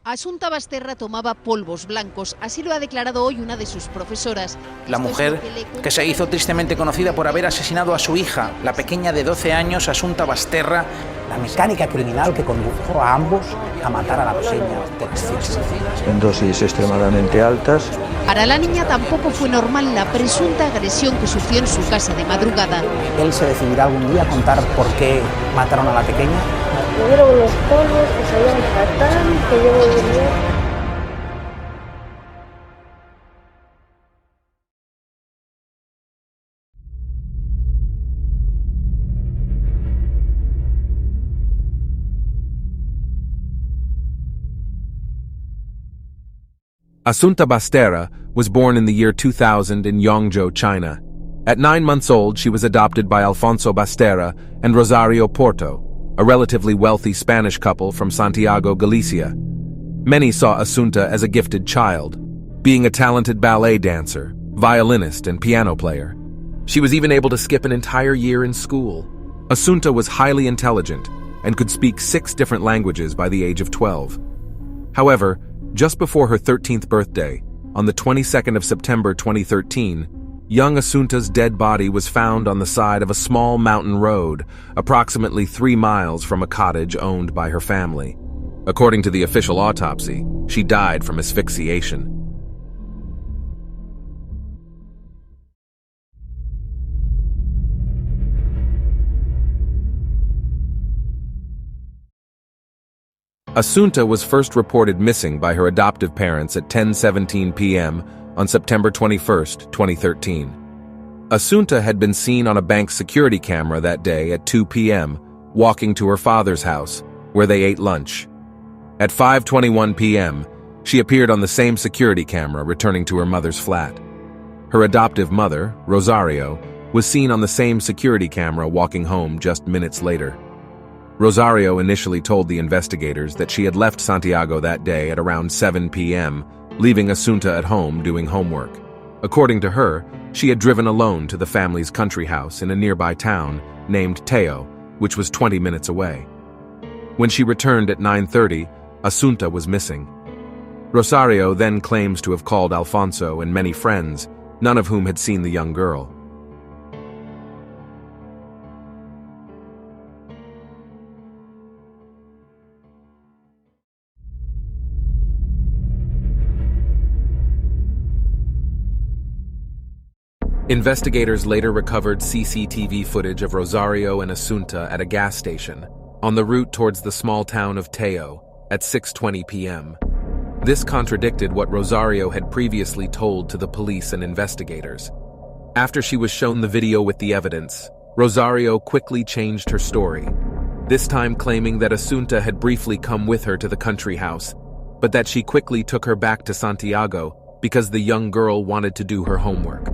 Asunta Basterra tomaba polvos blancos, así lo ha declarado hoy una de sus profesoras. La mujer, que se hizo tristemente conocida por haber asesinado a su hija, la pequeña de 12 años, Asunta Basterra, la mecánica criminal que condujo a ambos a matar a la pequeña por asfixia. En dosis extremadamente altas. Para la niña tampoco fue normal la presunta agresión que sufrió en su casa de madrugada. ¿Él se decidirá algún día a contar por qué mataron a la pequeña? Me dieron unos polvos que sabían fatal, que yo no dormía. Asunta Basterra was born in the year 2000 in Yangzhou, China. At 9 months old, she was adopted by Alfonso Basterra and Rosario Porto, a relatively wealthy Spanish couple from Santiago, Galicia. Many saw Asunta as a gifted child, being a talented ballet dancer, violinist, and piano player. She was even able to skip an entire year in school. Asunta was highly intelligent and could speak 6 different languages by the age of 12. However, just before her 13th birthday, on the 22nd of September 2013, young Asunta's dead body was found on the side of a small mountain road, approximately 3 miles from a cottage owned by her family. According to the official autopsy, she died from asphyxiation. Asunta was first reported missing by her adoptive parents at 10:17 p.m. on September 21, 2013. Asunta had been seen on a bank security camera that day at 2 p.m., walking to her father's house, where they ate lunch. At 5:21 p.m., she appeared on the same security camera returning to her mother's flat. Her adoptive mother, Rosario, was seen on the same security camera walking home just minutes later. Rosario initially told the investigators that she had left Santiago that day at around 7 p.m., leaving Asunta at home doing homework. According to her, she had driven alone to the family's country house in a nearby town named Teo, which was 20 minutes away. When she returned at 9:30, Asunta was missing. Rosario then claims to have called Alfonso and many friends, none of whom had seen the young girl. Investigators later recovered CCTV footage of Rosario and Asunta at a gas station on the route towards the small town of Teo at 6:20 p.m. This contradicted what Rosario had previously told to the police and investigators. After she was shown the video with the evidence, Rosario quickly changed her story, this time claiming that Asunta had briefly come with her to the country house, but that she quickly took her back to Santiago because the young girl wanted to do her homework.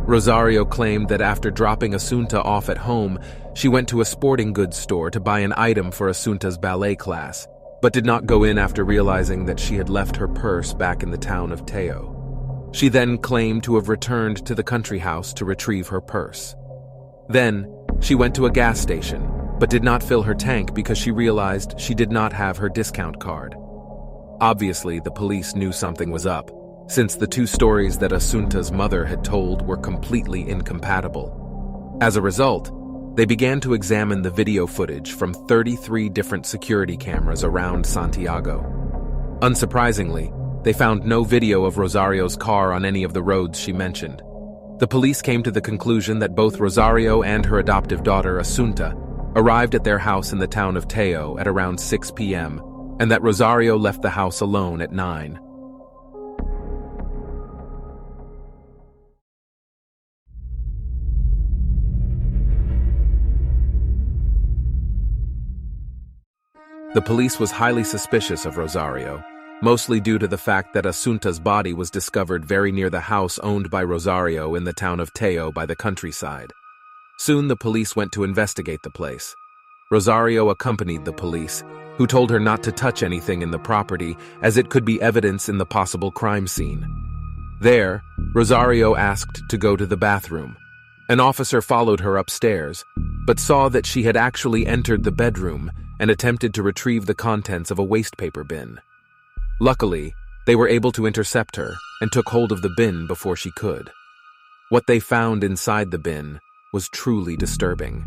Rosario claimed that after dropping Asunta off at home, she went to a sporting goods store to buy an item for Asunta's ballet class, but did not go in after realizing that she had left her purse back in the town of Teo. She then claimed to have returned to the country house to retrieve her purse. Then, she went to a gas station, but did not fill her tank because she realized she did not have her discount card. Obviously, the police knew something was up, since the 2 stories that Asunta's mother had told were completely incompatible. As a result, they began to examine the video footage from 33 different security cameras around Santiago. Unsurprisingly, they found no video of Rosario's car on any of the roads she mentioned. The police came to the conclusion that both Rosario and her adoptive daughter, Asunta, arrived at their house in the town of Teo at around 6 p.m., and that Rosario left the house alone at 9. The police was highly suspicious of Rosario, mostly due to the fact that Asunta's body was discovered very near the house owned by Rosario in the town of Teo by the countryside. Soon the police went to investigate the place. Rosario accompanied the police, who told her not to touch anything in the property as it could be evidence in the possible crime scene. There, Rosario asked to go to the bathroom. An officer followed her upstairs, but saw that she had actually entered the bedroom and attempted to retrieve the contents of a waste paper bin. Luckily, they were able to intercept her and took hold of the bin before she could. What they found inside the bin was truly disturbing.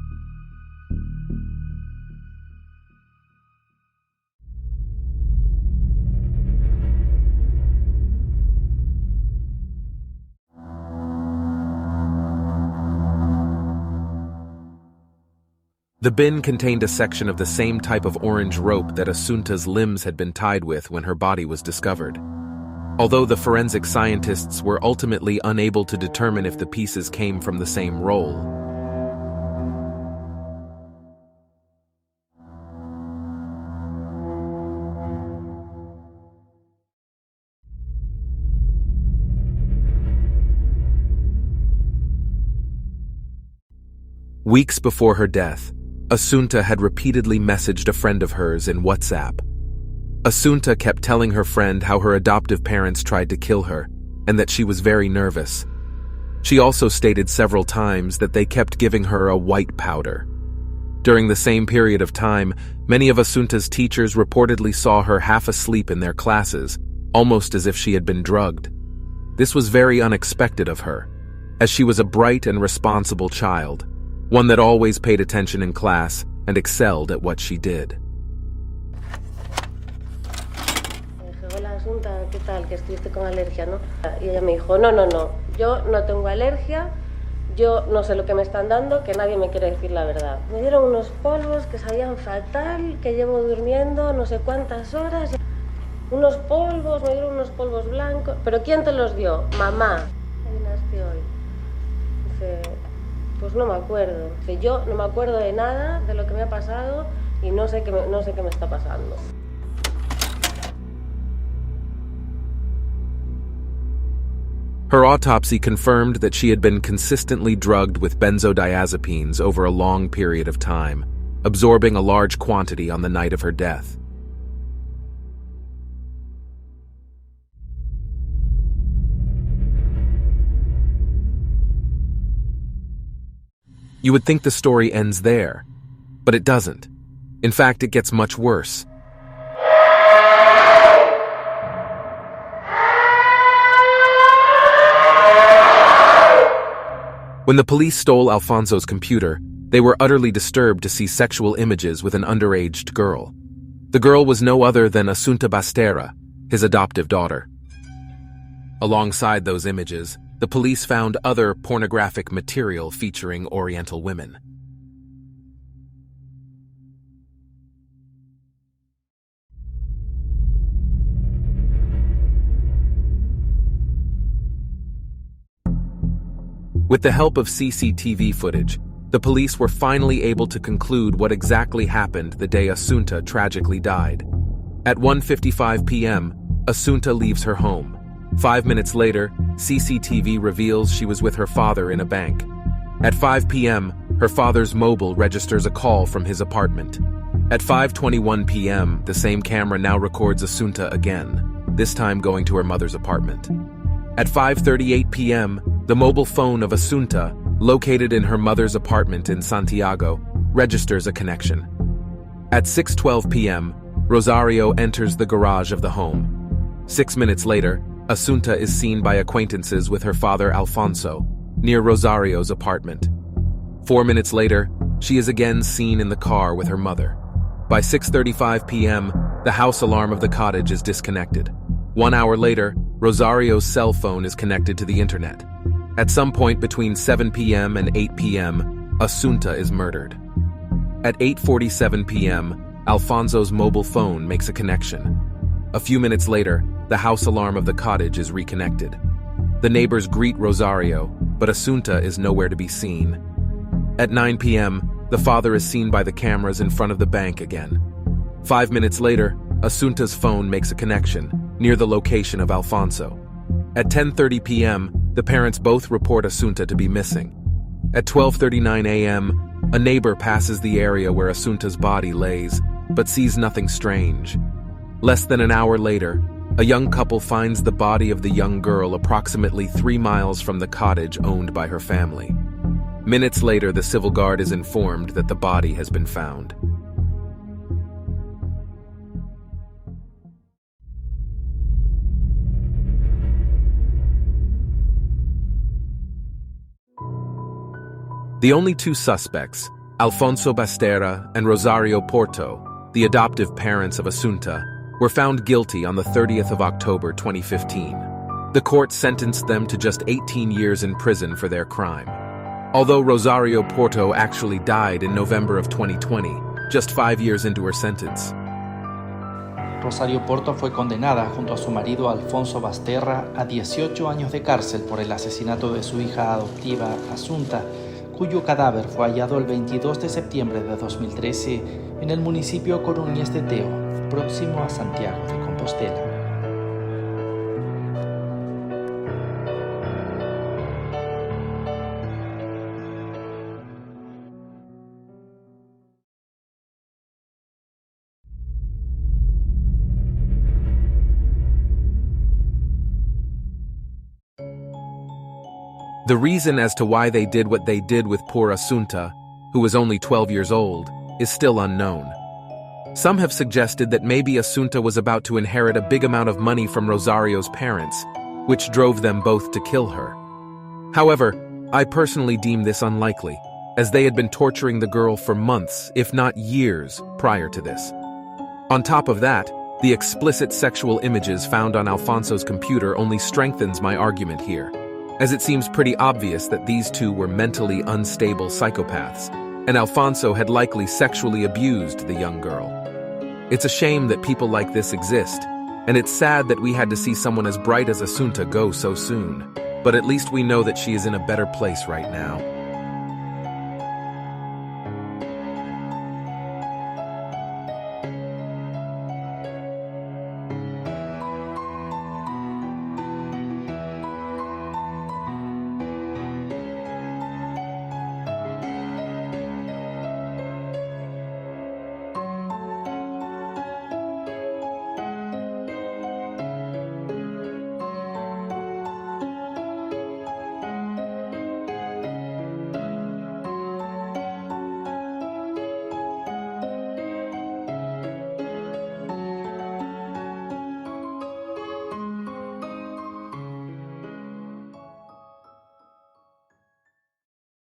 The bin contained a section of the same type of orange rope that Asunta's limbs had been tied with when her body was discovered. Although the forensic scientists were ultimately unable to determine if the pieces came from the same roll. Weeks before her death, Asunta had repeatedly messaged a friend of hers in WhatsApp. Asunta kept telling her friend how her adoptive parents tried to kill her and that she was very nervous. She also stated several times that they kept giving her a white powder. During the same period of time, many of Asunta's teachers reportedly saw her half asleep in their classes, almost as if she had been drugged. This was very unexpected of her, as she was a bright and responsible child, one that always paid attention in class and excelled at what she did. Hola Asunta, ¿qué tal? Que estuviste con alergia, ¿no? Y ella me dijo, no, yo no tengo alergia, yo no sé lo que me están dando, que nadie me quiere decir la verdad. Me dieron unos polvos que sabían fatal, que llevo durmiendo no sé cuántas horas. Me dieron unos polvos blancos. ¿Pero quién te los dio? Mamá. Adivinaste hoy. Dice, pues no me acuerdo. Dice, yo no me acuerdo de nada de lo que me ha pasado y no sé qué me está pasando. Her autopsy confirmed that she had been consistently drugged with benzodiazepines over a long period of time, absorbing a large quantity on the night of her death. You would think the story ends there, but it doesn't. In fact, it gets much worse. When the police stole Alfonso's computer, they were utterly disturbed to see sexual images with an underage girl. The girl was no other than Asunta Basterra, his adoptive daughter. Alongside those images, the police found other pornographic material featuring Oriental women. With the help of CCTV footage, the police were finally able to conclude what exactly happened the day Asunta tragically died. At 1:55 p.m., Asunta leaves her home. 5 minutes later, CCTV reveals she was with her father in a bank. At 5 p.m., her father's mobile registers a call from his apartment. At 5:21 p.m., the same camera now records Asunta again, this time going to her mother's apartment. At 5:38 p.m., the mobile phone of Asunta, located in her mother's apartment in Santiago, registers a connection. At 6:12 p.m., Rosario enters the garage of the home. 6 minutes later, Asunta is seen by acquaintances with her father Alfonso, near Rosario's apartment. 4 minutes later, she is again seen in the car with her mother. By 6:35 p.m., the house alarm of the cottage is disconnected. 1 hour later, Rosario's cell phone is connected to the internet. At some point between 7 p.m. and 8 p.m., Asunta is murdered. At 8:47 p.m., Alfonso's mobile phone makes a connection. A few minutes later, the house alarm of the cottage is reconnected. The neighbors greet Rosario, but Asunta is nowhere to be seen. At 9 p.m., the father is seen by the cameras in front of the bank again. 5 minutes later, Asunta's phone makes a connection, near the location of Alfonso. At 10:30 p.m., the parents both report Asunta to be missing. At 12:39 a.m., a neighbor passes the area where Asunta's body lays, but sees nothing strange. Less than an hour later, a young couple finds the body of the young girl approximately 3 miles from the cottage owned by her family. Minutes later, the civil guard is informed that the body has been found. The only two suspects, Alfonso Basterra and Rosario Porto, the adoptive parents of Asunta, were found guilty on the 30th of October 2015. The court sentenced them to just 18 years in prison for their crime. Although Rosario Porto actually died in November of 2020, just 5 years into her sentence. Rosario Porto fue condenada junto a su marido Alfonso Basterra a 18 años de cárcel por el asesinato de su hija adoptiva Asunta, cuyo cadáver fue hallado el 22 de septiembre de 2013 en el municipio coruñés de Teo, próximo a Santiago de Compostela. The reason as to why they did what they did with poor Asunta, who was only 12 years old, is still unknown. Some have suggested that maybe Asunta was about to inherit a big amount of money from Rosario's parents, which drove them both to kill her. However, I personally deem this unlikely, as they had been torturing the girl for months, if not years, prior to this. On top of that, the explicit sexual images found on Alfonso's computer only strengthens my argument here, as it seems pretty obvious that these two were mentally unstable psychopaths, and Alfonso had likely sexually abused the young girl. It's a shame that people like this exist, and it's sad that we had to see someone as bright as Asunta go so soon, but at least we know that she is in a better place right now.